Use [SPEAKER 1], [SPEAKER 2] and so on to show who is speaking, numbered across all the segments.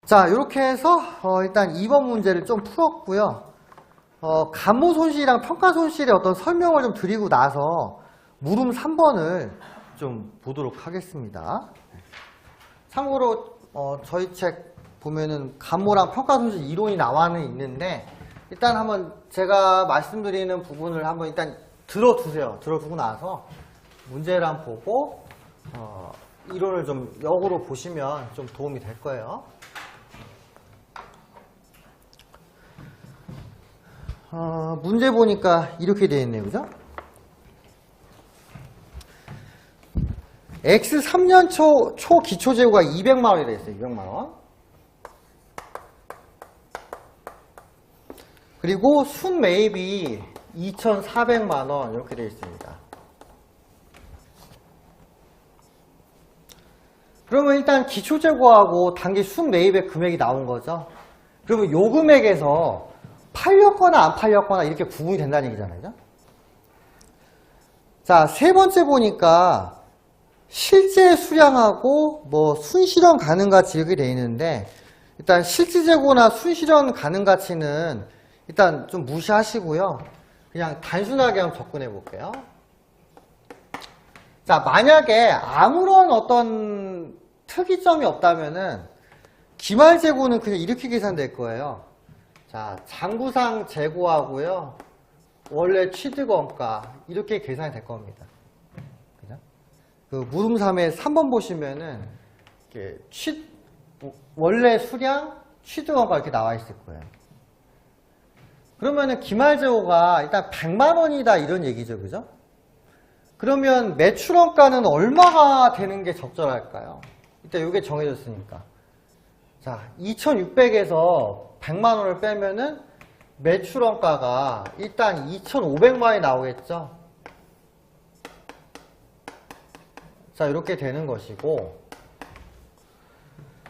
[SPEAKER 1] 자, 이렇게 해서 일단 2번 문제를 좀 풀었고요. 감모 손실이랑 평가 손실의 어떤 설명을 좀 드리고 나서 물음 3번을 좀 보도록 하겠습니다. 참고로 저희 책 보면은 감모랑 평가 손실 이론이 나와는 있는데 일단 한번 제가 말씀드리는 부분을 한번 일단 들어두세요. 들어두고 나서 문제를 한번 보고 이론을 좀 역으로 보시면 좀 도움이 될 거예요. 문제 보니까 이렇게 되어 있네요. 그죠? X 3년 초 기초재고가 200만원이 되어 있어요. 200만원. 그리고 순매입이 2,400만원 이렇게 되어 있습니다. 그러면 일단 기초재고하고 단기 순매입의 금액이 나온 거죠. 그러면 요 금액에서 팔렸거나 안 팔렸거나 이렇게 구분이 된다는 얘기잖아요. 그죠? 자, 세 번째 보니까 실제 수량하고 뭐 순실현 가능가치 이렇게 되어 있는데 일단 실질재고나 순실현 가능가치는 일단 좀 무시하시고요. 그냥 단순하게 한번 접근해 볼게요. 자, 만약에 아무런 어떤 특이점이 없다면은 기말재고는 그냥 이렇게 계산될 거예요. 자, 장부상 재고하고요. 원래 취득원가 이렇게 계산이 될 겁니다. 그죠? 그 물음 3에 3번 보시면은 이렇게 원래 수량, 취득원가 이렇게 나와 있을 거예요. 그러면은 기말재고가 일단 100만 원이다 이런 얘기죠. 그죠? 그러면 매출원가는 얼마가 되는 게 적절할까요? 일단 이게 정해졌으니까. 자, 2,600에서 100만 원을 빼면은 매출원가가 일단 2,500만 원이 나오겠죠? 자, 이렇게 되는 것이고.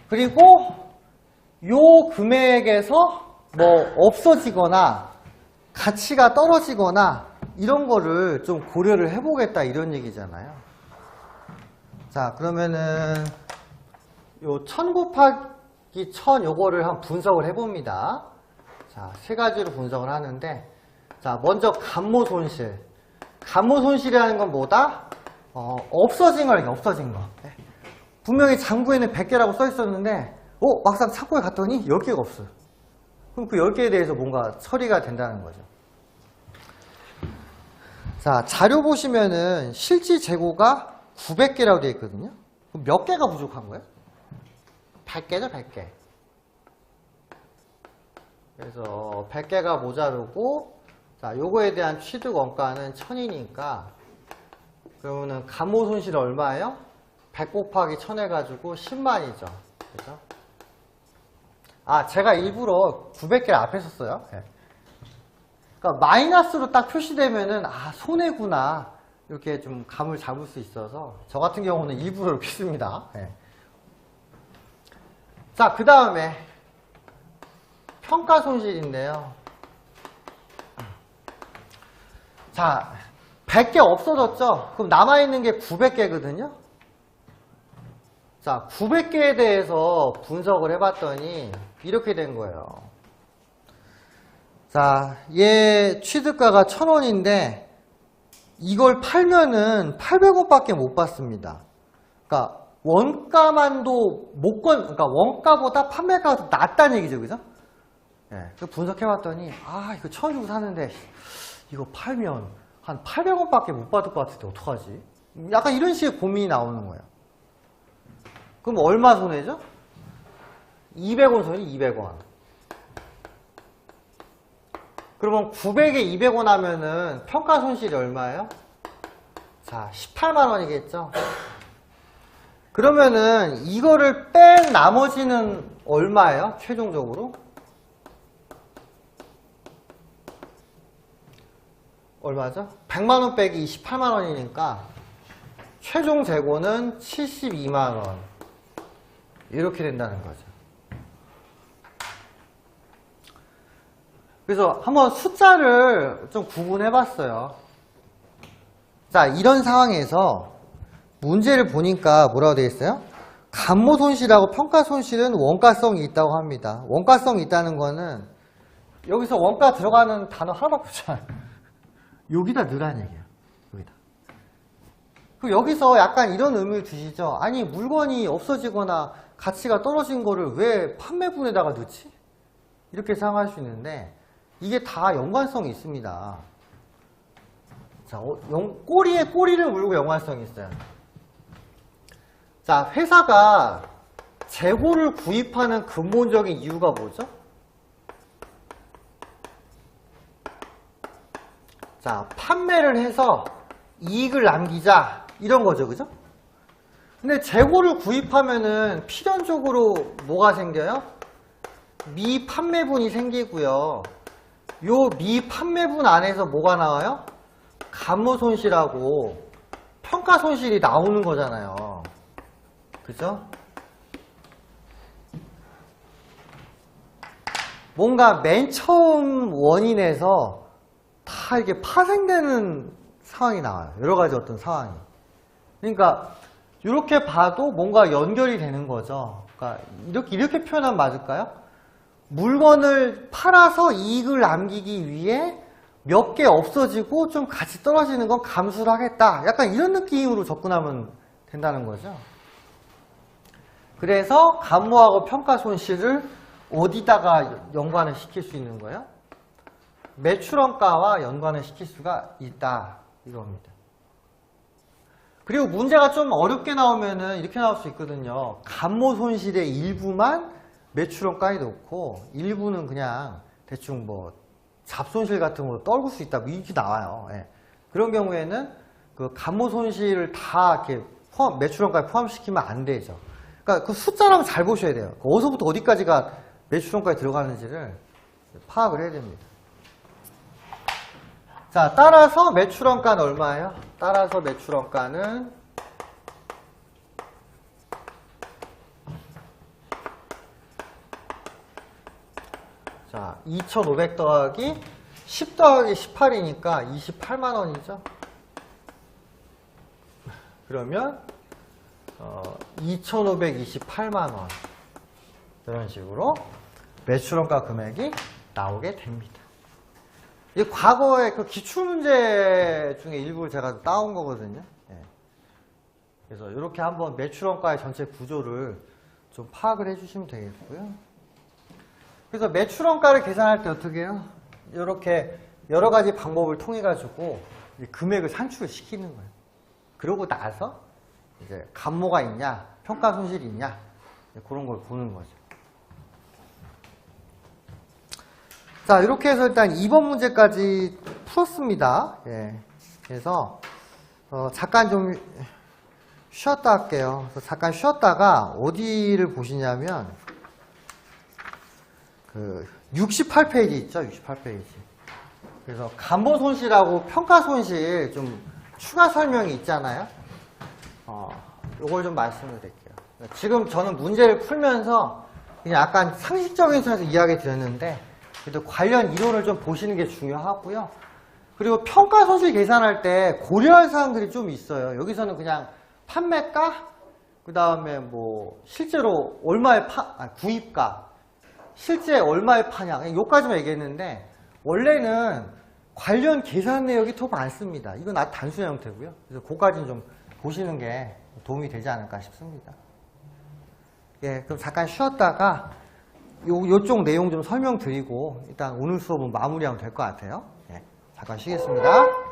[SPEAKER 1] 그리고 요 금액에서 뭐 없어지거나 가치가 떨어지거나 이런 거를 좀 고려를 해보겠다 이런 얘기잖아요. 자, 그러면은 요 1000 곱하기 1000 요거를 한번 분석을 해봅니다. 자, 세 가지로 분석을 하는데 자, 먼저 감모 손실. 감모 손실이라는 건 뭐다? 없어진 거예요. 없어진 거. 분명히 장부에는 100개라고 써 있었는데 막상 창고에 갔더니 10개가 없어요. 그럼 그 10개에 대해서 뭔가 처리가 된다는 거죠. 자, 자료 보시면은 실질 재고가 900개라고 되어 있거든요. 그럼 몇 개가 부족한 거예요? 100개죠, 100개. 그래서 100개가 모자르고, 자, 요거에 대한 취득 원가는 1000이니까, 그러면은 감모 손실 얼마예요? 100 곱하기 1000 해가지고 10만이죠. 그죠? 아, 제가 일부러 900개를 앞에 썼어요. 네. 그러니까 마이너스로 딱 표시되면은, 아, 손해구나. 이렇게 좀 감을 잡을 수 있어서, 저 같은 경우는 일부러 이렇게 씁니다. 네. 자, 그 다음에 평가 손실인데요. 자, 100개 없어졌죠? 그럼 남아있는 게 900개거든요? 자, 900개에 대해서 분석을 해봤더니 이렇게 된 거예요. 자, 얘 취득가가 1000원인데 이걸 팔면은 800원밖에 못 받습니다. 그러니까 원가만도 그러니까 원가보다 판매가가 더 낫다는 얘기죠. 그죠? 예. 그 분석해봤더니, 아, 이거 1000원 주고 샀는데, 이거 팔면 한 800원밖에 못 받을 것 같은데, 어떡하지? 약간 이런 식의 고민이 나오는 거예요. 그럼 얼마 손해죠? 200원 손해, 200원. 그러면 900에 200원 하면은 평가 손실이 얼마예요? 자, 18만원이겠죠? 그러면은 이거를 뺀 나머지는 얼마예요? 최종적으로? 얼마죠? 100만원 빼기 28만원이니까 최종 재고는 72만원. 이렇게 된다는 거죠. 그래서 한번 숫자를 좀 구분해 봤어요. 자, 이런 상황에서 문제를 보니까 뭐라고 되어 있어요? 감모 손실하고 평가 손실은 원가성이 있다고 합니다. 원가성이 있다는 거는 여기서 원가 들어가는 단어 하나밖에 없잖아요. 여기다 넣으라는 얘기예요. 여기다. 여기서 약간 이런 의미를 두시죠. 아니 물건이 없어지거나 가치가 떨어진 거를 왜 판매분에다가 넣지? 이렇게 생각할 수 있는데 이게 다 연관성이 있습니다. 자, 꼬리에 꼬리를 물고 연관성이 있어요. 자, 회사가 재고를 구입하는 근본적인 이유가 뭐죠? 자, 판매를 해서 이익을 남기자 이런 거죠, 그죠? 근데 재고를 구입하면은 필연적으로 뭐가 생겨요? 미판매분이 생기고요. 요 미판매분 안에서 뭐가 나와요? 감모손실하고 평가손실이 나오는 거잖아요. 그죠? 뭔가 맨 처음 원인에서 다 이렇게 파생되는 상황이 나와요. 여러 가지 어떤 상황이. 그러니까 이렇게 봐도 뭔가 연결이 되는 거죠. 그러니까 이렇게 표현하면 맞을까요? 물건을 팔아서 이익을 남기기 위해 몇 개 없어지고 좀 가치 떨어지는 건 감수를 하겠다. 약간 이런 느낌으로 접근하면 된다는 거죠. 그래서 감모하고 평가 손실을 어디다가 연관을 시킬 수 있는 거예요? 매출원가와 연관을 시킬 수가 있다. 이겁니다. 그리고 문제가 좀 어렵게 나오면은 이렇게 나올 수 있거든요. 감모 손실의 일부만 매출원가에 놓고 일부는 그냥 대충 뭐 잡손실 같은 거 떨굴 수 있다. 이렇게 나와요. 예. 그런 경우에는 그 감모 손실을 다 이렇게 매출원가에 포함시키면 안 되죠. 그러니까 그 숫자랑 잘 보셔야 돼요. 어디서부터 어디까지가 매출원가에 들어가는지를 파악을 해야 됩니다. 자, 따라서 매출원가는 얼마예요? 따라서 매출원가는 자, 2,500 더하기 10 더하기 18이니까 28만 원이죠. 그러면 2,528만 원 이런 식으로 매출원가 금액이 나오게 됩니다. 이 과거에 그 기출문제 중에 일부를 제가 따온 거거든요. 예. 그래서 이렇게 한번 매출원가의 전체 구조를 좀 파악을 해주시면 되겠고요. 그래서 매출원가를 계산할 때 어떻게 해요? 이렇게 여러 가지 방법을 통해 가지고 금액을 산출을 시키는 거예요. 그러고 나서 이제 감모가 있냐, 평가 손실이 있냐 그런 걸 보는 거죠. 자, 이렇게 해서 일단 2번 문제까지 풀었습니다. 예. 그래서 잠깐 좀 쉬었다 할게요. 그래서 잠깐 쉬었다가 어디를 보시냐면 그 68페이지 있죠? 68페이지. 그래서 감모 손실하고 평가 손실 좀 추가 설명이 있잖아요. 요걸 좀 말씀을 드릴게요. 지금 저는 문제를 풀면서 그냥 약간 상식적인 선에서 이야기 드렸는데 그래도 관련 이론을 좀 보시는 게 중요하고요. 그리고 평가 손실 계산할 때 고려할 사항들이 좀 있어요. 여기서는 그냥 판매가, 그 다음에 뭐 실제로 얼마에 구입가, 실제 얼마에 파냐, 요까지만 얘기했는데 원래는 관련 계산 내역이 더 많습니다. 이건 아주 단순한 형태고요. 그래서 그거까지는 좀 보시는 게 도움이 되지 않을까 싶습니다. 예, 그럼 잠깐 쉬었다가 요쪽 내용 좀 설명드리고 일단 오늘 수업은 마무리하면 될 것 같아요. 예, 잠깐 쉬겠습니다.